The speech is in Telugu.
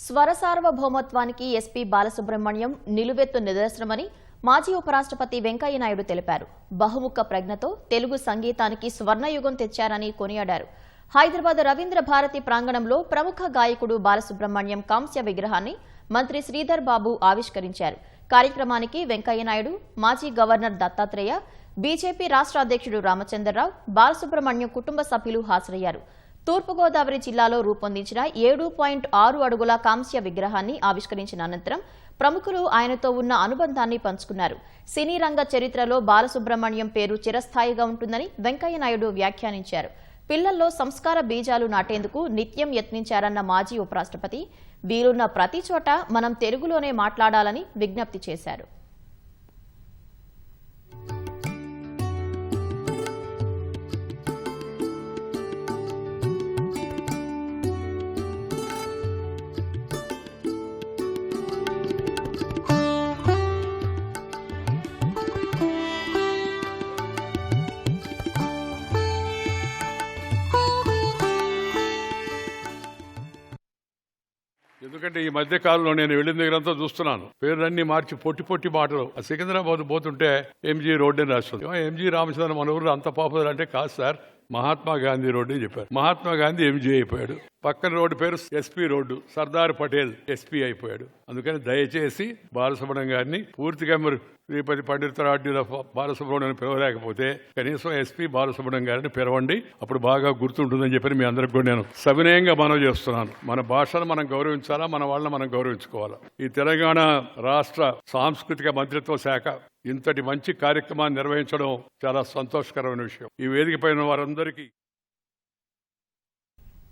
స్వర సార్వభౌమత్వానికి ఎస్పీ బాలసుబ్రహ్మణ్యం నిలువెత్తు నిదర్శనమని మాజీ ఉపరాష్ట్రపతి వెంకయ్యనాయుడు తెలిపారు. బహుముఖ ప్రజ్ఞతో తెలుగు సంగీతానికి స్వర్ణయుగం తెచ్చారని కొనియాడారు. హైదరాబాద్ రవీంద్ర భారతి ప్రాంగణంలో ప్రముఖ గాయకుడు బాలసుబ్రహ్మణ్యం కాంస్య విగ్రహాన్ని మంత్రి శ్రీధర్ బాబు ఆవిష్కరించారు. కార్యక్రమానికి వెంకయ్యనాయుడు, మాజీ గవర్నర్ దత్తాత్రేయ, బీజేపీ రాష్ట్ర అధ్యక్షుడు రామచంద్రరావు, బాలసుబ్రహ్మణ్యం కుటుంబ సభ్యులు హాజరయ్యారు. తూర్పుగోదావరి జిల్లాలో రూపొందించిన 7.6 అడుగుల కాంస్య విగ్రహాన్ని ఆవిష్కరించిన అనంతరం ప్రముఖులు ఆయనతో ఉన్న అనుబంధాన్ని పంచుకున్నారు. సినీ రంగ చరిత్రలో బాలసుబ్రహ్మణ్యం పేరు చిరస్థాయిగా ఉంటుందని వెంకయ్యనాయుడు వ్యాఖ్యానించారు. పిల్లల్లో సంస్కార బీజాలు నాటేందుకు నిత్యం యత్నించారన్న మాజీ ఉపరాష్ట్రపతి వీరున్న ప్రతి చోట మనం తెలుగులోనే మాట్లాడాలని విజ్ఞప్తి చేశారు. ఎందుకంటే ఈ మధ్య కాలంలో నేను వెళ్ళిన దగ్గరంతా చూస్తున్నాను, పేర్లన్నీ మార్చి పొట్టి మాటలు. సికింద్రాబాద్ పోతుంటే ఎంజీ రోడ్ అని రాస్తుంది. ఎంజీ రామచంద్రన్ మన ఊరు అంత పాపులర్ అంటే కాదు సార్, మహాత్మా గాంధీ రోడ్డు అని చెప్పారు. మహాత్మా గాంధీ ఎంజీ అయిపోయాడు. పక్కన రోడ్డు పేరు SP road, Sardar Patel SP అయిపోయాడు. అందుకని దయచేసి బాలసుబ్రహ్మణ్యం గారిని పూర్తిగా మీరు శ్రీపతి పండితురాడ్యుల బాలసుబ్రహ్మణ్యం పిలవలేకపోతే కనీసం ఎస్పీ బాలసుబ్రహ్మణ్యం గారిని పిలవండి, అప్పుడు బాగా గుర్తుంటుందని చెప్పి మీ అందరికి కూడా నేను సవినయంగా మనవి చేస్తున్నాను. మన భాషను మనం గౌరవించాలా, మన వాళ్ళని మనం గౌరవించుకోవాలా. ఈ తెలంగాణ రాష్ట్ర సాంస్కృతిక మంత్రిత్వ శాఖ ఇంతటి మంచి కార్యక్రమాన్ని నిర్వహించడం చాలా సంతోషకరమైన విషయం. ఈ వేదిక పైన వారందరికీ